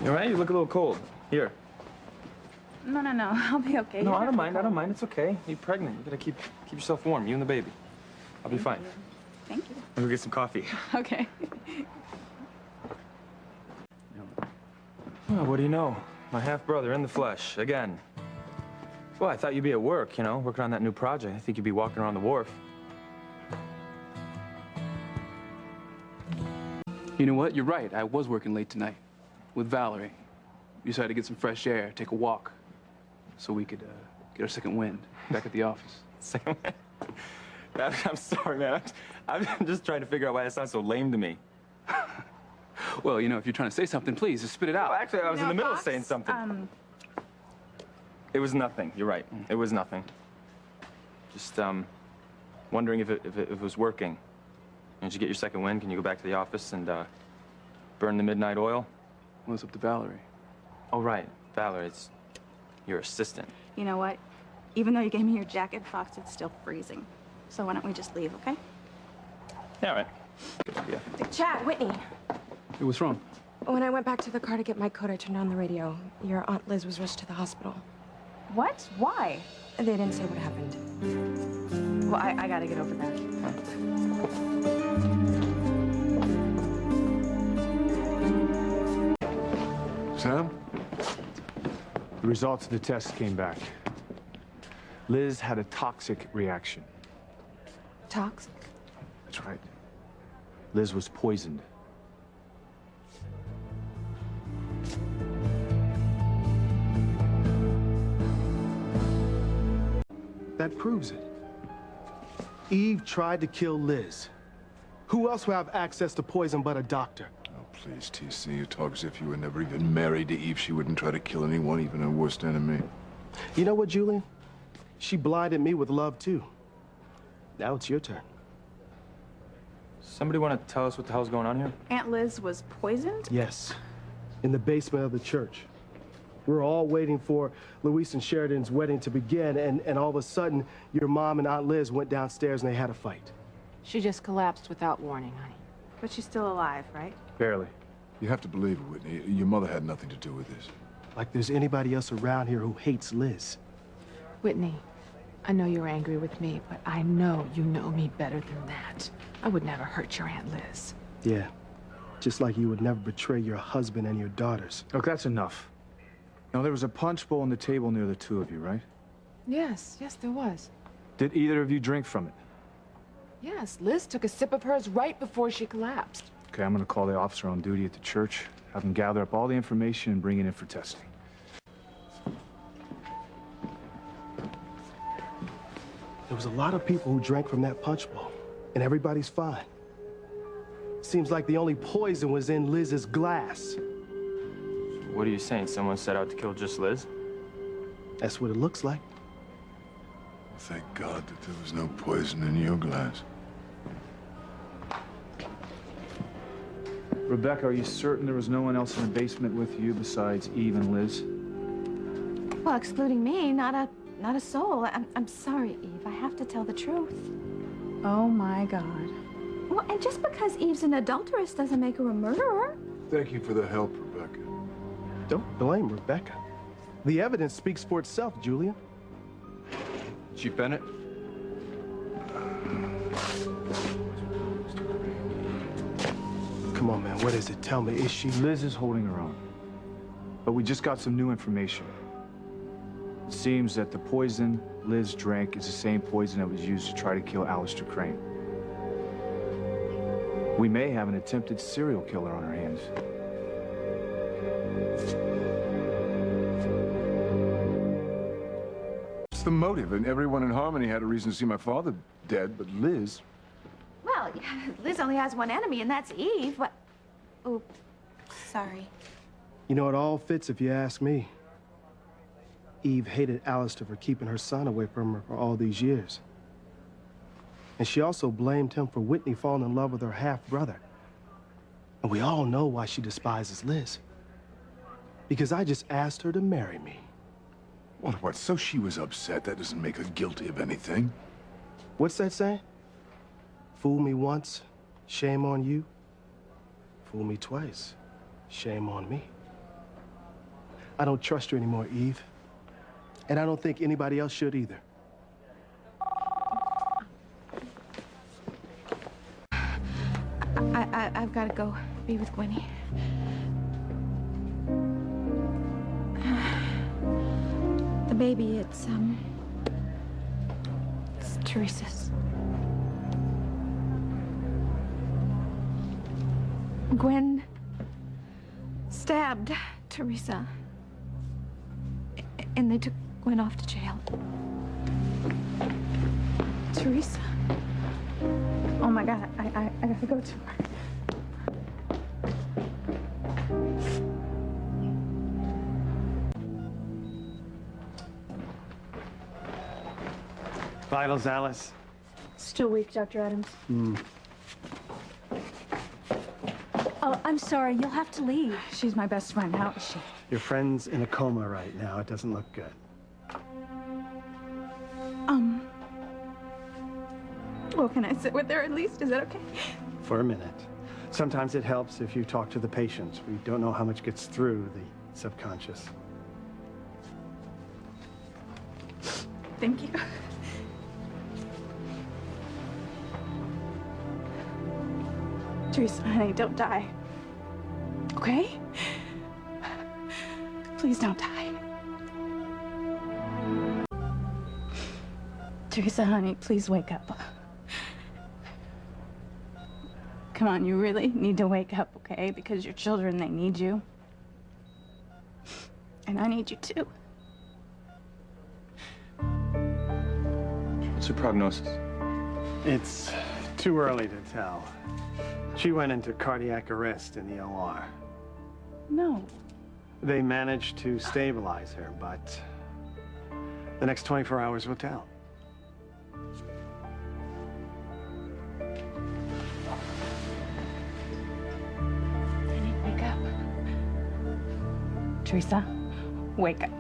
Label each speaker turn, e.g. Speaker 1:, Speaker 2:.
Speaker 1: You all right? You look a little cold. Here.
Speaker 2: No, I'll be okay.
Speaker 1: No, I don't mind. I don't mind. It's okay. You're pregnant. You gotta keep yourself warm. You and the baby. I'll be fine.
Speaker 2: Thank you.
Speaker 1: Let me get some coffee.
Speaker 2: Okay.
Speaker 1: Oh, what do you know? My half-brother in the flesh, again. Well, I thought you'd be at work, you know, working on that new project. I think you'd be walking around the wharf.
Speaker 3: You know what? You're right. I was working late tonight with Valerie. We decided to get some fresh air, take a walk, so we could get our second wind back at the office.
Speaker 1: Second wind? I'm sorry, man. I'm just trying to figure out why that sounds so lame to me.
Speaker 3: Well, you know, if you're trying to say something, please, just spit it out.
Speaker 1: Well, actually, I was in the middle of saying something. It was nothing. You're right. It was nothing. Just, wondering if it was working. Did you get your second wind? Can you go back to the office and, burn the midnight oil?
Speaker 3: Well, it's up to Valerie.
Speaker 1: Oh, right. Valerie, it's your assistant.
Speaker 2: You know what? Even though you gave me your jacket, Fox, it's still freezing. So why don't we just leave, okay?
Speaker 1: Yeah, all right. Good idea.
Speaker 4: Chad, Whitney.
Speaker 3: Hey, what's wrong?
Speaker 4: When I went back to the car to get my coat, I turned on the radio. Your Aunt Liz was rushed to the hospital.
Speaker 2: What? Why?
Speaker 4: They didn't say what happened.
Speaker 2: Well, I gotta get over that.
Speaker 5: Sam? The results of the test came back. Liz had a toxic reaction.
Speaker 4: Toxic?
Speaker 5: That's right. Liz was poisoned.
Speaker 6: That proves it. Eve tried to kill Liz. Who else would have access to poison but a doctor?
Speaker 7: Oh, please, TC, you talk as if you were never even married to Eve. She wouldn't try to kill anyone, even her worst enemy.
Speaker 6: You know what, Julian? She blinded me with love, too. Now it's your turn.
Speaker 1: Somebody want to tell us what the hell's going on here?
Speaker 2: Aunt Liz was poisoned?
Speaker 6: Yes, in the basement of the church. We were all waiting for Luis and Sheridan's wedding to begin, and all of a sudden, your mom and Aunt Liz went downstairs and they had a fight.
Speaker 4: She just collapsed without warning, honey.
Speaker 2: But she's still alive, right?
Speaker 5: Barely.
Speaker 7: You have to believe it, Whitney. Your mother had nothing to do with this.
Speaker 6: Like there's anybody else around here who hates Liz.
Speaker 4: Whitney, I know you're angry with me, but I know you know me better than that. I would never hurt your Aunt Liz.
Speaker 6: Yeah, just like you would never betray your husband and your daughters.
Speaker 5: Look, that's enough. Now, there was a punch bowl on the table near the two of you, right?
Speaker 4: Yes, there was.
Speaker 5: Did either of you drink from it?
Speaker 4: Yes, Liz took a sip of hers right before she collapsed.
Speaker 5: Okay, I'm gonna call the officer on duty at the church, have him gather up all the information and bring it in for testing.
Speaker 6: There was a lot of people who drank from that punch bowl, and everybody's fine. Seems like the only poison was in Liz's glass.
Speaker 1: What are you saying? Someone set out to kill just Liz?
Speaker 6: That's what it looks like.
Speaker 7: Thank God that there was no poison in your glass.
Speaker 5: Rebecca, are you certain there was no one else in the basement with you besides Eve and Liz?
Speaker 2: Well, excluding me, not a soul. I'm sorry, Eve. I have to tell the truth. Oh, my God. Well, and just because Eve's an adulteress doesn't make her a murderer.
Speaker 7: Thank you for the help, Rebecca.
Speaker 6: Don't blame Rebecca. The evidence speaks for itself, Julian.
Speaker 5: Chief Bennett?
Speaker 6: Come on, man. What is it? Tell me. Is she...
Speaker 5: Liz is holding her own. But we just got some new information. It seems that the poison Liz drank is the same poison that was used to try to kill Alistair Crane. We may have an attempted serial killer on our hands.
Speaker 7: What's the motive? And everyone in Harmony had a reason to see my father dead, but Liz...
Speaker 2: Well, Liz only has one enemy, and that's Eve. But... Oh, sorry.
Speaker 6: You know, it all fits if you ask me. Eve hated Alistair for keeping her son away from her for all these years. And she also blamed him for Whitney falling in love with her half-brother. And we all know why she despises Liz. Because I just asked her to marry me.
Speaker 7: What? So she was upset? That doesn't make her guilty of anything.
Speaker 6: What's that saying? Fool me once, shame on you. Fool me twice, shame on me. I don't trust you anymore, Eve. And I don't think anybody else should either.
Speaker 2: I've got to go be with Whitney. The baby, it's Teresa's. Gwen stabbed Teresa. And they took Gwen off to jail. Teresa. Oh my God, I gotta go to her.
Speaker 8: Vitals, Alice.
Speaker 9: Still weak, Dr. Adams. Oh, I'm sorry. You'll have to leave.
Speaker 2: She's my best friend. How is she?
Speaker 8: Your friend's in a coma right now. It doesn't look good.
Speaker 2: Well, can I sit with her at least? Is that okay?
Speaker 8: For a minute. Sometimes it helps if you talk to the patient. We don't know how much gets through the subconscious.
Speaker 2: Thank you. Teresa, honey, don't die. Okay? Please don't die. Teresa, honey, please wake up. Come on, you really need to wake up, okay? Because your children, they need you. And I need you too.
Speaker 1: What's her prognosis?
Speaker 8: It's too early to tell. She went into cardiac arrest in the OR.
Speaker 2: No.
Speaker 8: They managed to stabilize her, but the next 24 hours will tell.
Speaker 2: Honey, wake up. Teresa, wake up.